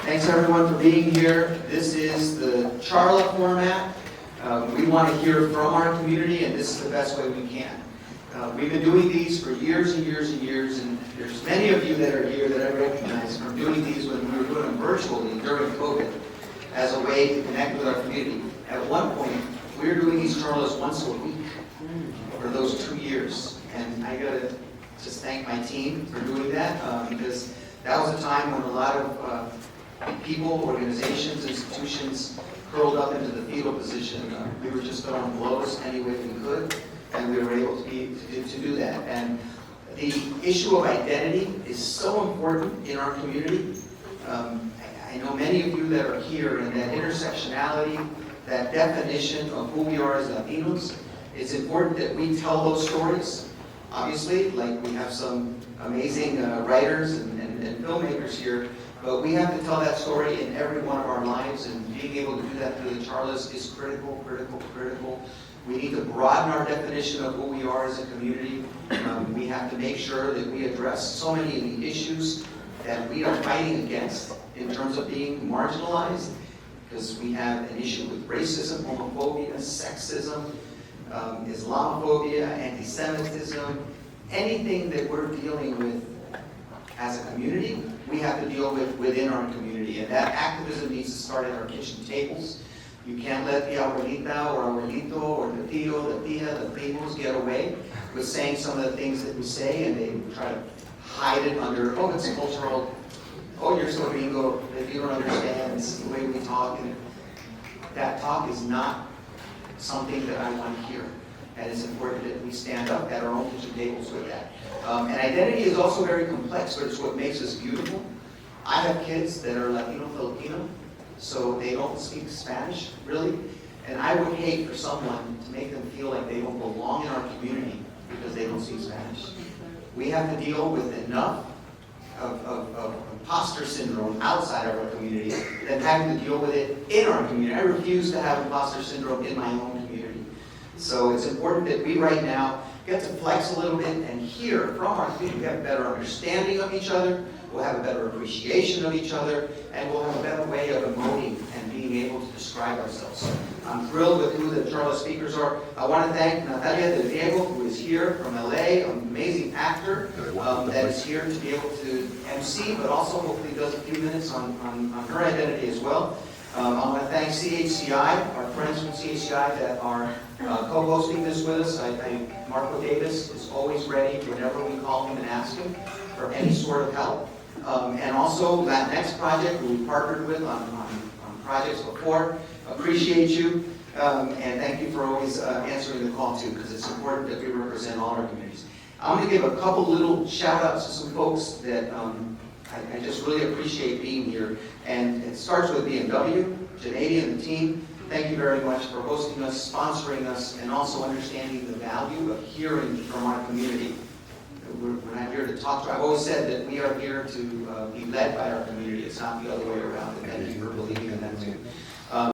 Thanks everyone for being here. This is the Charla format. We want to hear from our community, and this is the best way we can. We've been doing these for years and years and years, and there's many of you that are here that I recognize from doing these when we were doing them virtually during COVID as a way to connect with our community. At one point, we were doing these Charlas once a week for those 2 years, and I got to just thank my team for doing that because that was a time when a lot of people, organizations, institutions curled up into the fetal position. We were just throwing blows any way we could, and we were able to do that. And the issue of identity is so important in our community. I know many of you that are here, and that intersectionality, that definition of who we are as Latinos, it's important that we tell those stories. Obviously, like we have some amazing writers and filmmakers here, but we have to tell that story in every one of our lives, and being able to do that through the Charlas is critical, critical, critical. We need to broaden our definition of who we are as a community. We have to make sure that we address so many of the issues that we are fighting against in terms of being marginalized, because we have an issue with racism, homophobia, sexism, Islamophobia, anti-Semitism. Anything that we're dealing with as a community, we have to deal with within our community, and that activism needs to start at our kitchen tables. You can't let the abuelita or abuelito or the tío, the tía, the primos get away with saying some of the things that we say, and they try to hide it under, oh, it's cultural, oh, you're so gringo, if you don't understand, this is the way we talk, and that talk is not something that I want to hear. And it's important that we stand up at our own kitchen tables with that. And identity is also very complex, but it's what makes us beautiful. I have kids that are Latino-Filipino, so they don't speak Spanish, really. And I would hate for someone to make them feel like they don't belong in our community because they don't speak Spanish. We have to deal with enough of imposter syndrome outside of our community than having to deal with it in our community. I refuse to have imposter syndrome in my own community. So it's important that we right now get to flex a little bit and hear from our community. We have a better understanding of each other, we'll have a better appreciation of each other, and we'll have a better way of emoting and being able to describe ourselves. So I'm thrilled with who the Charla speakers are. I want to thank Natalia del Riego, who is here from LA, an amazing actor that is here to be able to MC, but also hopefully does a few minutes on her identity as well. I want to thank CHCI, our friends from CHCI that are co-hosting this with us. Marco Davis is always ready whenever we call him and ask him for any sort of help. And also Latinx Project, who we partnered with on projects before. Appreciate you, and thank you for always answering the call too, because it's important that we represent all our communities. I'm going to give a couple little shout outs to some folks that I just really appreciate being here. And it starts with BMW, Janady and the team. Thank you very much for hosting us, sponsoring us, and also understanding the value of hearing from our community. We're not here to talk to. I've always said that we are here to be led by our community. It's not the other way around. And thank you for believing in that too.